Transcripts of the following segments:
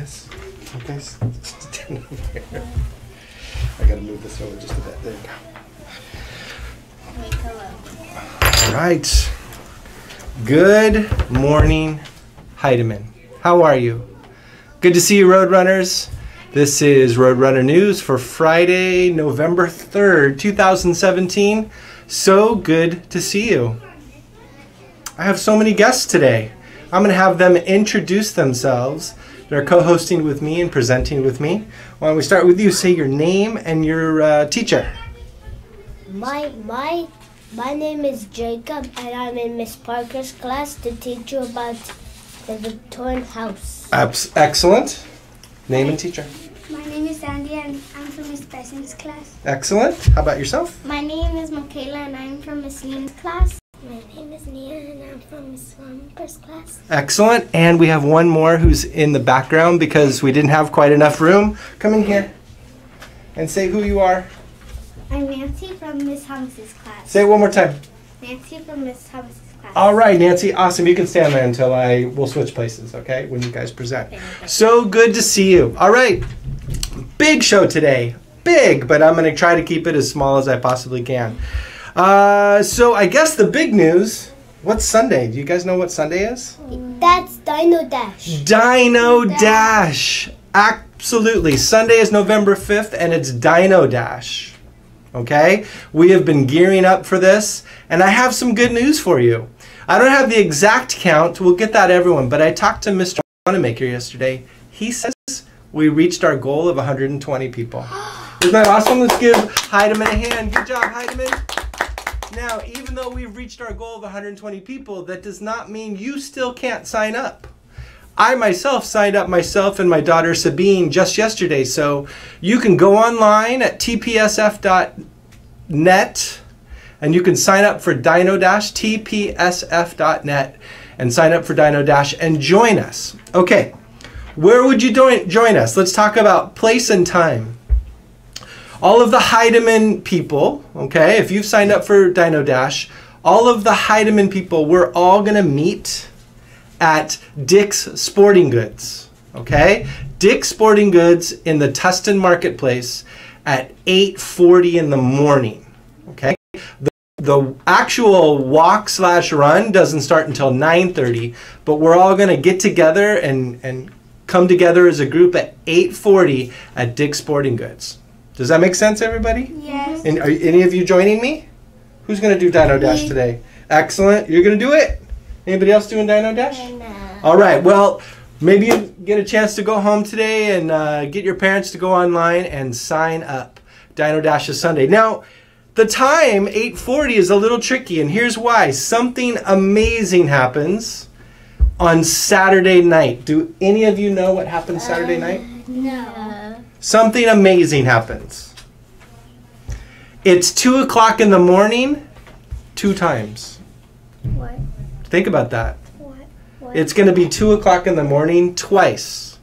guys. You guys stand over here. I gotta move this over just a bit. There you go. All right. Good morning, Heidemann. How are you? Good to see you, Roadrunners. This is Roadrunner News for Friday, November 3rd, 2017. So good to see you. I have so many guests today. I'm going to have them introduce themselves. They're co-hosting with me and presenting with me. Why don't we start with you? Say your name and your teacher. My name is Jacob, and I'm in Miss Parker's class to teach you about the Victorian house. Excellent. Name and teacher. My name is Sandy, and I'm from Miss Besson's class. Excellent. How about yourself? My name is Michaela, and I'm from Miss Lean's class. My name is Nia, and I'm from Miss Parker's class. Excellent. And we have one more who's in the background because we didn't have quite enough room. Come in here and say who you are. I'm Nancy from Miss Thomas's class. Say it one more time. Nancy from Miss Thomas's class. All right, Nancy. Awesome. You can stand there until we'll switch places, okay, when you guys present. So good to see you. All right. Big show today. Big, but I'm going to try to keep it as small as I possibly can. So I guess the big news, what's Sunday? Do you guys know what Sunday is? That's Dino Dash. Dino Dash. Absolutely. Sunday is November 5th, and it's Dino Dash. Okay? We have been gearing up for this, and I have some good news for you. I don't have the exact count. We'll get that, everyone, but I talked to Mr. Wanamaker yesterday. He says we reached our goal of 120 people. Isn't that awesome? Let's give Heidemann a hand. Good job, Heidemann. Now, even though we've reached our goal of 120 people, that does not mean you still can't sign up. I myself signed up, myself and my daughter Sabine, just yesterday. So you can go online at tpsf.net and you can sign up for Dino Dash, tpsf.net, and sign up for Dino Dash and join us. Okay, where would you join us? Let's talk about place and time. All of the Heidemann people, okay, if you've signed up for Dino Dash, all of the Heidemann people, we're all going to meet at Dick's Sporting Goods, okay? Dick's Sporting Goods in the Tustin Marketplace at 8:40 in the morning, okay? The actual walk/run doesn't start until 9:30, but we're all going to get together and come together as a group at 8:40 at Dick's Sporting Goods. Does that make sense, everybody? Yes. And are any of you joining me? Who's going to do Dino Dash today? Excellent. You're going to do it? Anybody else doing Dino Dash? No. All right. Well, maybe you get a chance to go home today and get your parents to go online and sign up. Dino Dash is Sunday. Now, the time, 8:40, is a little tricky, and here's why. Something amazing happens on Saturday night. Do any of you know what happens Saturday night? No. Something amazing happens. It's 2 o'clock in the morning, 2 times. What? Think about that. What? It's going to be 2 o'clock in the morning twice.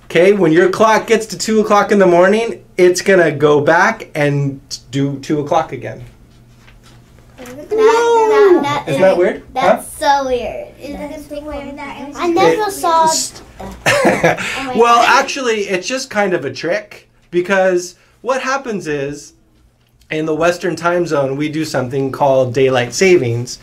Okay, when your clock gets to 2 o'clock in the morning, it's going to go back and do 2 o'clock again. Isn't that weird? That's so weird. I never saw that. Well, actually, it's just kind of a trick because what happens is in the Western time zone, we do something called daylight savings.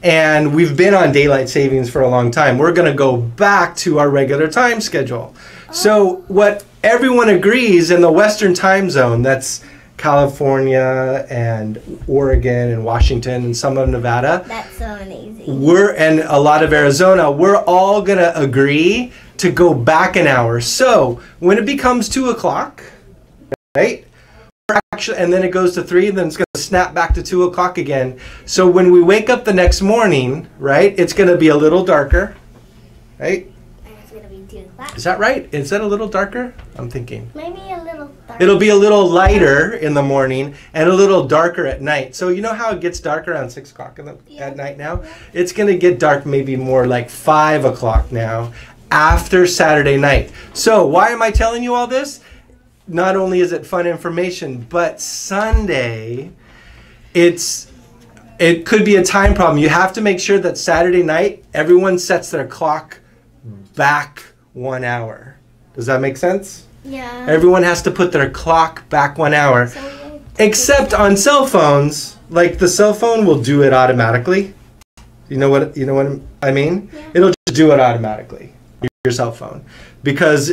And we've been on daylight savings for a long time. We're going to go back to our regular time schedule. So what everyone agrees in the Western time zone, that's California and Oregon and Washington and some of Nevada. That's so amazing. And a lot of Arizona, we're all going to agree to go back an hour. So when it becomes 2 o'clock, right? And then it goes to 3, and then it's going to snap back to 2 o'clock again. So when we wake up the next morning, right, it's going to be a little darker, right? It's going to be 2 o'clock. Is that right? Is that a little darker? I'm thinking. Maybe a little darker. It'll be a little lighter in the morning and a little darker at night. So you know how it gets dark around 6 o'clock at night now? It's going to get dark maybe more like 5 o'clock now after Saturday night. So why am I telling you all this? Not only is it fun information, but Sunday, it could be a time problem. You have to make sure that Saturday night, everyone sets their clock back 1 hour. Does that make sense? Yeah. Everyone has to put their clock back 1 hour. So Except on cell phones, like the cell phone will do it automatically. You know what I mean? Yeah. It'll just do it automatically. Your cell phone, because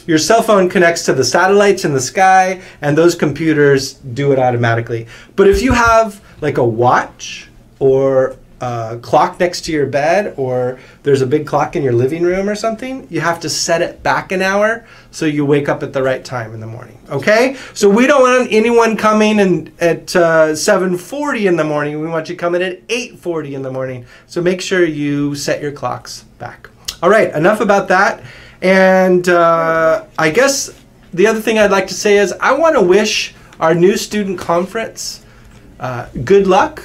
your cell phone connects to the satellites in the sky, and those computers do it automatically. But if you have like a watch or a clock next to your bed, or there's a big clock in your living room or something, you have to set it back 1 hour so you wake up at the right time in the morning. Okay? So we don't want anyone coming at 7:40 in the morning. We want you coming at 8:40 in the morning. So make sure you set your clocks back. All right, enough about that. And I guess the other thing I'd like to say is I want to wish our new student conference good luck.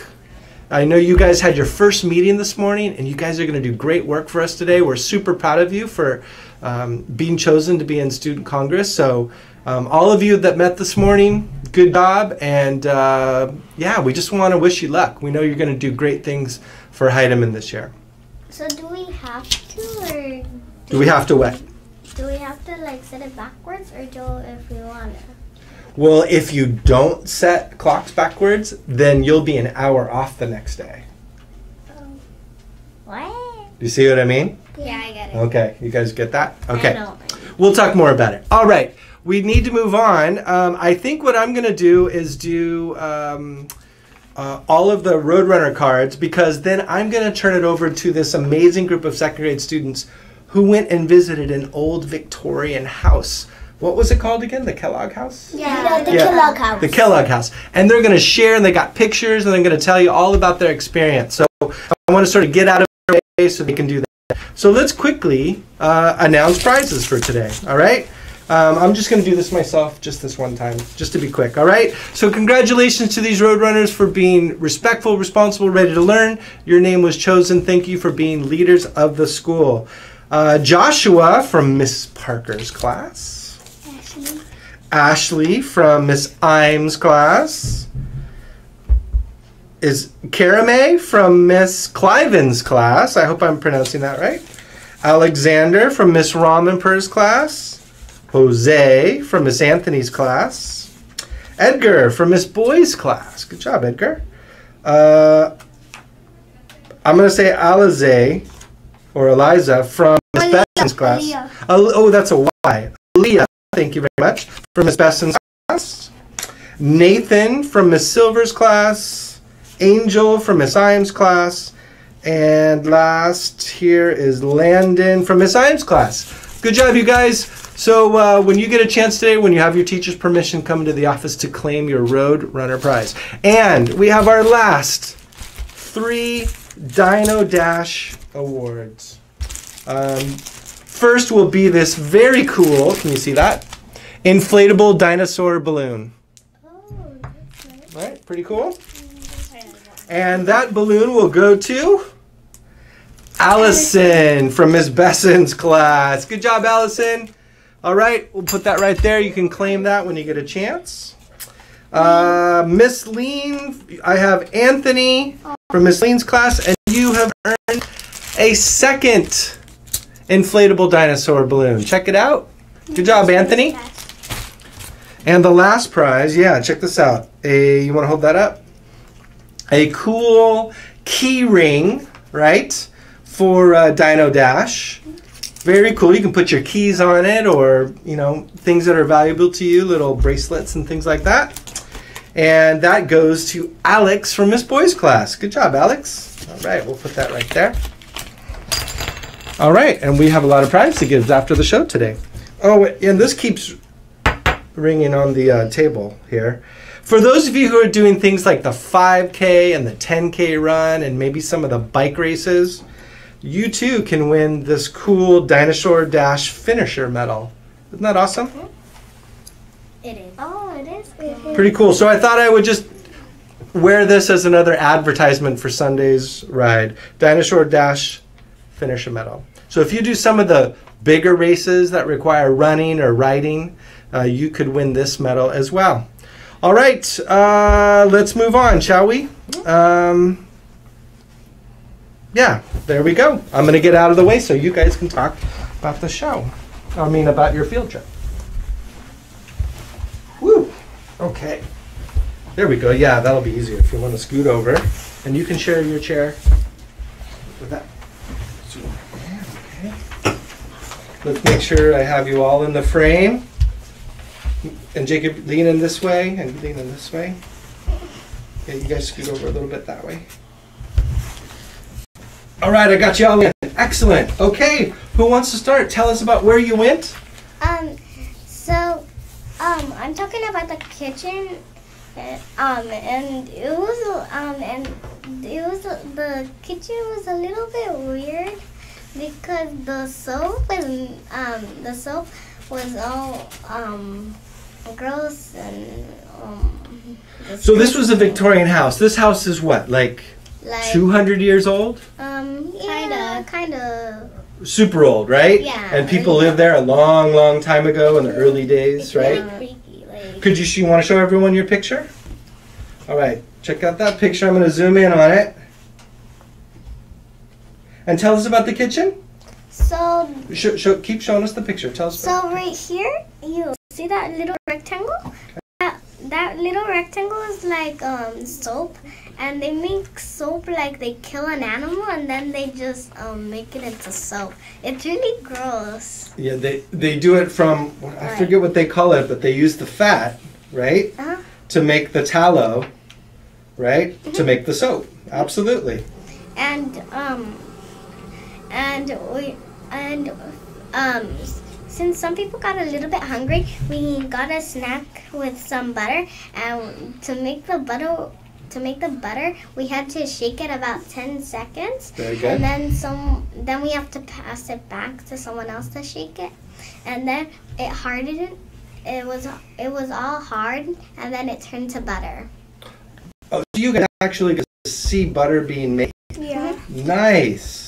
I know you guys had your first meeting this morning, and you guys are going to do great work for us today. We're super proud of you for being chosen to be in Student Congress. So all of you that met this morning, good job. And yeah, we just want to wish you luck. We know you're going to do great things for Heidemann this year. So do we have to, or Do we have to what? do we have to like set it backwards, or do if we want to? Well, if you don't set clocks backwards, then you'll be an hour off the next day. What? Do you see what I mean? Yeah, I get it. Okay, you guys get that? Okay. I know. We'll talk more about it. All right, we need to move on. I think what I'm going to do is do all of the Roadrunner cards, because then I'm going to turn it over to this amazing group of second grade students who went and visited an old Victorian house. What was it called again? The Kellogg house? Yeah, the Yeah. Kellogg house. The Kellogg house. And they're going to share, and they got pictures, and they're going to tell you all about their experience. So I want to sort of get out of their way so they can do that. So let's quickly announce prizes for today, all right? I'm just going to do this myself just this one time, just to be quick, all right? So congratulations to these Roadrunners for being respectful, responsible, ready to learn. Your name was chosen. Thank you for being leaders of the school. Joshua from Miss Parker's class. Ashley from Miss Imes' class. Is Karame from Miss Cliven's class. I hope I'm pronouncing that right. Alexander from Miss Ramenper's class. Jose from Miss Anthony's class. Edgar from Miss Boy's class. Good job, Edgar. I'm going to say Alize or Eliza from Miss Besson's class. Oh, that's a Y. Leah, thank you very much, from Miss Besson's class. Nathan from Miss Silver's class. Angel from Miss Imes' class. And last here is Landon from Miss Imes' class. Good job, you guys. So when you get a chance today, when you have your teacher's permission, come to the office to claim your Roadrunner prize. And we have our last 3 Dino Dash awards. First will be this very cool, can you see that? Inflatable dinosaur balloon. Oh, that's nice. Right, pretty cool. And that balloon will go to Allison from Miss Besson's class. Good job, Allison. All right, we'll put that right there. You can claim that when you get a chance. Miss Lean, I have Anthony from Miss Lean's class, and you have earned a second inflatable dinosaur balloon. Check it out. Good job, Anthony. And the last prize, yeah, check this out. You want to hold that up? A cool key ring, right, for Dino Dash. Very cool. You can put your keys on it, or, you know, things that are valuable to you, little bracelets and things like that. And that goes to Alex from Miss Boy's class. Good job, Alex. All right, we'll put that right there. All right, and we have a lot of prize to give after the show today. Oh, and this keeps ringing on the table here. For those of you who are doing things like the 5K and the 10K run and maybe some of the bike races, you too can win this cool Dinosaur Dash finisher medal. Isn't that awesome? It is. Oh, it is cool. Pretty cool. So I thought I would just wear this as another advertisement for Sunday's ride. Dinosaur Dash finisher medal. So if you do some of the bigger races that require running or riding, you could win this medal as well. All right, let's move on, shall we? Yeah, there we go. I'm going to get out of the way so you guys can talk about the show. I mean, about your field trip. Woo! Okay. There we go. Yeah, that'll be easier if you want to scoot over. And you can share your chair with that. Okay. Let's make sure I have you all in the frame. And Jacob, lean in this way and lean in this way. Okay, you guys scoot over a little bit that way. All right, I got you all in. Excellent. Okay, who wants to start? Tell us about where you went. I'm talking about the kitchen, and the kitchen was a little bit weird because the soap was all gross and So this was a Victorian house. This house is what, like 200 years old? Kind of. Super old, right? Yeah. And people lived there a long, long time ago in the early days, right? Could you want to show everyone your picture? All right, check out that picture. I'm going to zoom in on it. And tell us about the kitchen. So keep showing us the picture. Tell us. So right here, you see that little rectangle? Okay. That little rectangle is like soap, and they make soap like they kill an animal and then they just make it into soap. It's really gross. Yeah, they do it from, I forget what they call it, but they use the fat, right? To make the tallow, right? To make the soap. Absolutely. Since some people got a little bit hungry, we got a snack with some butter, and to make the butter, we had to shake it about 10 seconds. Very good. And then we have to pass it back to someone else to shake it. And then it hardened. It was all hard, and then it turned to butter. Oh, so you can actually see butter being made. Yeah. Nice.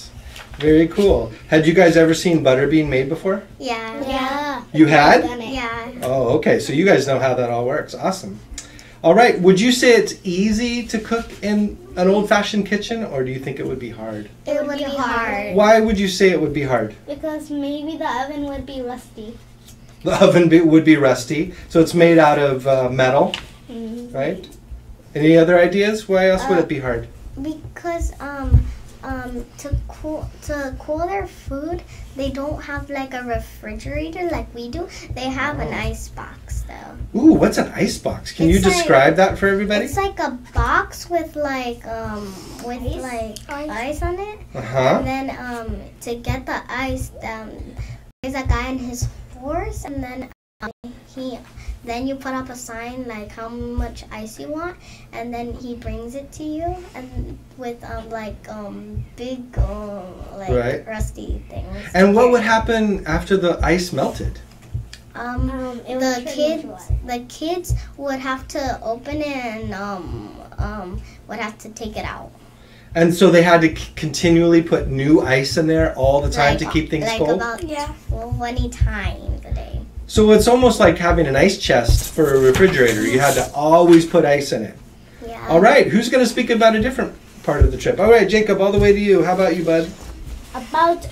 Very cool. Had you guys ever seen butter being made before? Yeah. Yeah. You had? Yeah. Oh, okay. So you guys know how that all works. Awesome. All right. Would you say it's easy to cook in an old-fashioned kitchen, or do you think it would be hard? It would be hard. Why would you say it would be hard? Because maybe the oven would be rusty. The oven would be rusty. So it's made out of metal, right? Any other ideas? Why else would it be hard? Because to cool their food, they don't have like a refrigerator like we do. They have an ice box though. Ooh, what's an ice box? Can you describe that for everybody? It's like a box with ice on it. And then to get the ice, there's a guy on his horse, and then you put up a sign like how much ice you want, and then he brings it to you, and with big rusty things. And what would happen after the ice melted? The kids would have to open it and would have to take it out. And so they had to continually put new ice in there all the time to keep things cold? About 20 times a day. So it's almost like having an ice chest for a refrigerator. You had to always put ice in it. Yeah. All right, who's going to speak about a different part of the trip? All right, Jacob, all the way to you. How about you, bud? About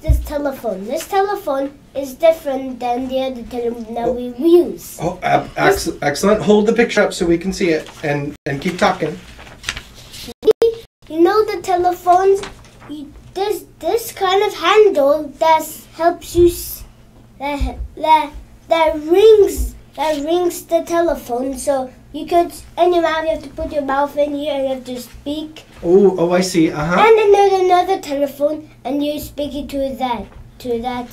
this telephone. This telephone is different than the other telephone that we use. Oh, excellent. Hold the picture up so we can see it and keep talking. You know the telephones, this kind of handle that helps you, that rings the telephone. So you have to put your mouth in here and you have to speak. Oh, I see. Uh-huh. And then there's another telephone, and you're speaking to that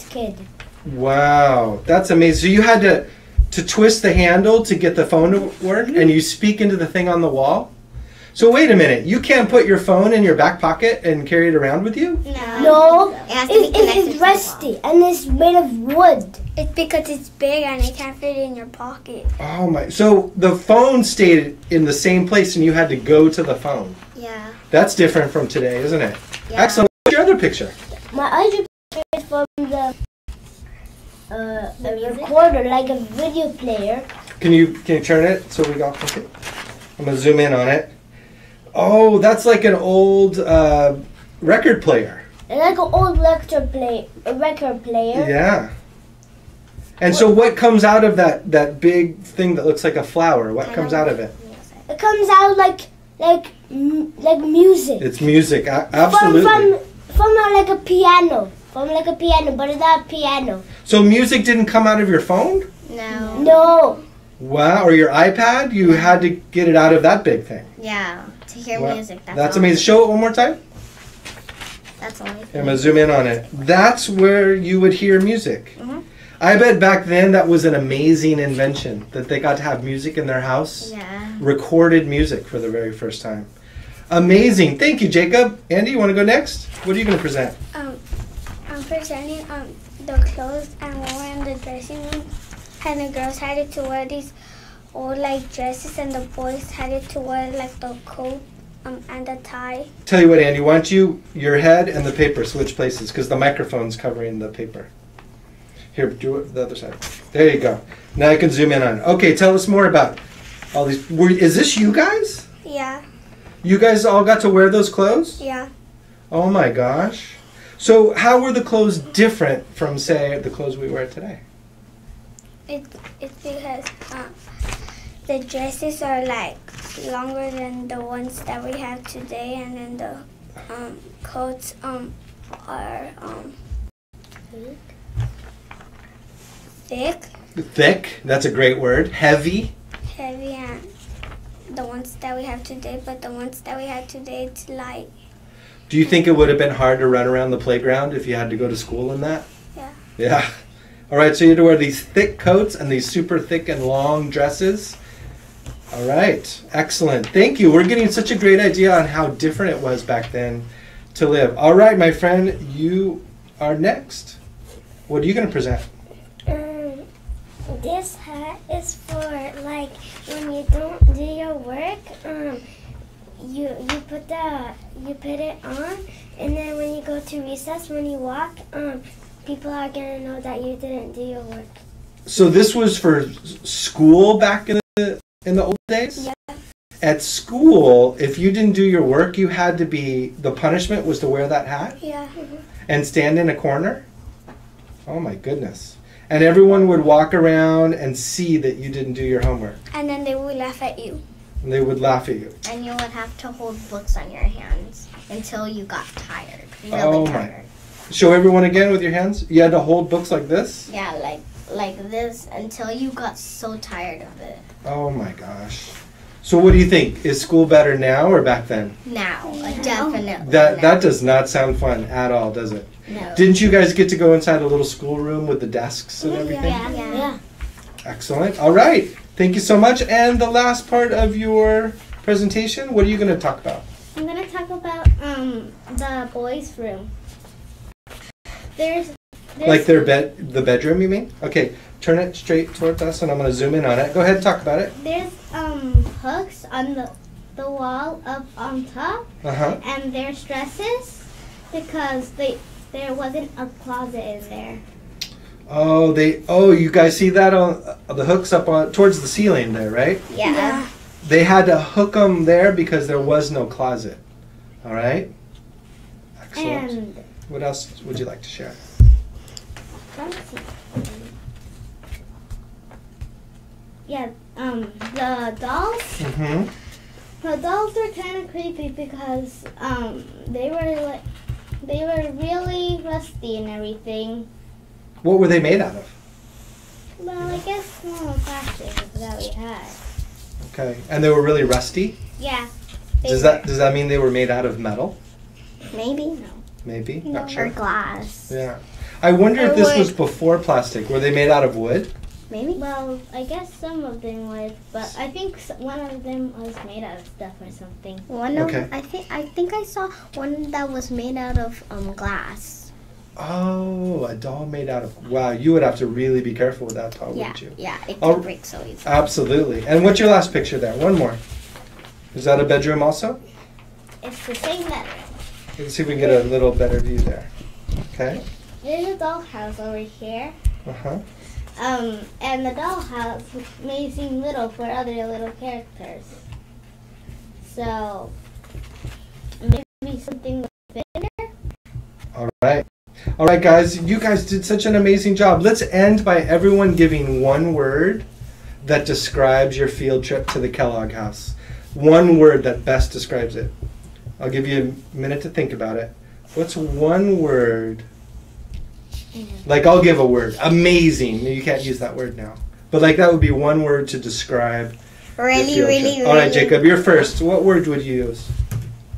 kid. Wow, that's amazing. So you had to twist the handle to get the phone to work, and you speak into the thing on the wall? So wait a minute, you can't put your phone in your back pocket and carry it around with you? No, it's rusty and it's made of wood. It's because it's big and it can't fit in your pocket. Oh my, so the phone stayed in the same place and you had to go to the phone. Yeah. That's different from today, isn't it? Yeah. Excellent. What's your other picture? My other picture is from a recorder, like a video player. Can you turn it so we got it? I'm gonna zoom in on it. Oh, that's like an old record player. like an old record player. Yeah. And so what comes out of that big thing that looks like a flower? What comes out of it? It comes out like music. It's music, absolutely. From like a piano. From like a piano, but it's not a piano. So music didn't come out of your phone? No. No. Wow, or your iPad? You had to get it out of that big thing. Yeah, to hear Wow. music. That's amazing. Show it one more time. That's all. I'm going to zoom in on it. That's where you would hear music. Mm-hmm. I bet back then that was an amazing invention, that they got to have music in their house. Yeah. Recorded music for the very first time. Amazing. Thank you, Jacob. Andy, you want to go next? What are you going to present? I'm presenting the clothes, and we were in the dressing room, and the girls had to wear these old like dresses, and the boys had to wear like the coat and the tie. Tell you what, Andy, why don't your head and the paper switch places, because the microphone's covering the paper. Here, do it the other side. There you go. Now I can zoom in on it. Okay, tell us more about all these. Is this you guys? Yeah, You guys all got to wear those clothes? yeah. Oh my gosh. So how were the clothes different from, say, the clothes we wear today? It's because the dresses are like longer than the ones that we have today, and then the coats are thick, Thick, that's a great word. Heavy. heavy, and the ones that we have today. But the ones that we have today, it's light. Do you think it would have been hard to run around the playground if you had to go to school in that? Yeah. Yeah. All right, so you had to wear these thick coats and these super thick and long dresses. All right, excellent. Thank you. We're getting such a great idea on how different it was back then to live. All right, my friend, you are next. What are you going to present? This hat is for like when you don't do your work. You put it on, and then when you go to recess, when you walk, people are gonna know that you didn't do your work. So this was for school back in the old days? Yeah. At school, if you didn't do your work, you had to the punishment was to wear that hat Yeah. and stand in a corner? Oh my goodness. And everyone would walk around and see that you didn't do your homework. And then they will laugh at you. And they would laugh at you. And you would have to hold books on your hands until you got tired. Really Oh my. tired. Show everyone again with your hands. You had to hold books like this? Yeah, like this until you got so tired of it. Oh my gosh. So what do you think? Is school better now or back then? Now, definitely. That does not sound fun at all, does it? No. Didn't you guys get to go inside a little schoolroom with the desks and everything? Yeah. Excellent. All right. Thank you so much. And the last part of your presentation, what are you going to talk about? I'm gonna talk about the boys' room. There's Like the bedroom, you mean? Okay. Turn it straight towards us, and I'm going to zoom in on it. Go ahead and talk about it. There's hooks on the wall up on top, Uh-huh. and there's dresses because there wasn't a closet in there. Oh, you guys see that on the hooks up on towards the ceiling there, right? Yeah. They had to hook them there because there was no closet. All right. Excellent. And What else would you like to share? the dolls. Mm-hmm. The dolls were kind of creepy because they were really rusty and everything. What were they made out of? Well, I guess normal plastic that we had. Okay. And they were really rusty? Yeah. Does that mean they were made out of metal? Maybe. No. Maybe. No. Not sure. Or glass. Yeah. I wonder Or if this wood. was before plastic. Were they made out of wood? Maybe. Well, I guess some of them was, but I think one of them was made out of stuff or something. Okay. I think I saw one that was made out of glass. Oh, a doll made out of... Wow, you would have to really be careful with that doll, wouldn't you? Yeah, it Oh. can break so easily. Absolutely. And what's your last picture there? One more. Is that a bedroom also? It's the same bedroom. Let's see if we can get a little better view there. Okay. There's a dollhouse over here. Uh-huh. And the dollhouse may seem little for other little characters. So maybe something with bigger. All right. All right, guys. You guys did such an amazing job. Let's end by everyone giving one word that describes your field trip to the Kellogg house. One word that best describes it. I'll give you a minute to think about it. What's one word? Like, I'll give a word. Amazing. You can't use that word now. But like, that would be one word to describe Really, your field really, trip. All right, really. Jacob, you're first. What word would you use?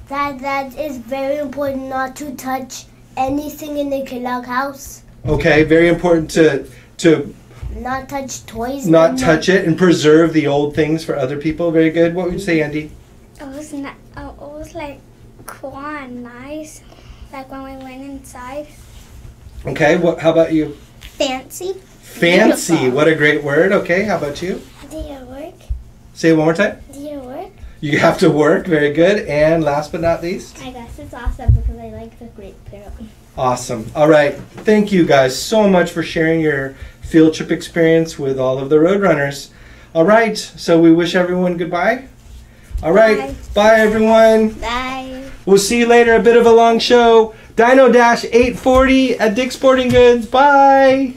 That is very important not to touch anything in the Kellogg house. Okay, very important to Not touch toys. not touch it and preserve the old things for other people. Very good. What would you say, Andy? It was like cool and nice, like when we went inside. Okay, how about you? Fancy. Fancy. Beautiful. What a great word. Okay, how about you? Do you work? Say it one more time. Do you work? You have to work. Very good. And last but not least? I guess it's awesome because I like the grape syrup. Awesome. All right. Thank you guys so much for sharing your field trip experience with all of the Roadrunners. All right. So we wish everyone goodbye. All right. Bye. Bye, everyone. Bye. We'll see you later. A bit of a long show. Dino Dash 840 at Dick's Sporting Goods. Bye.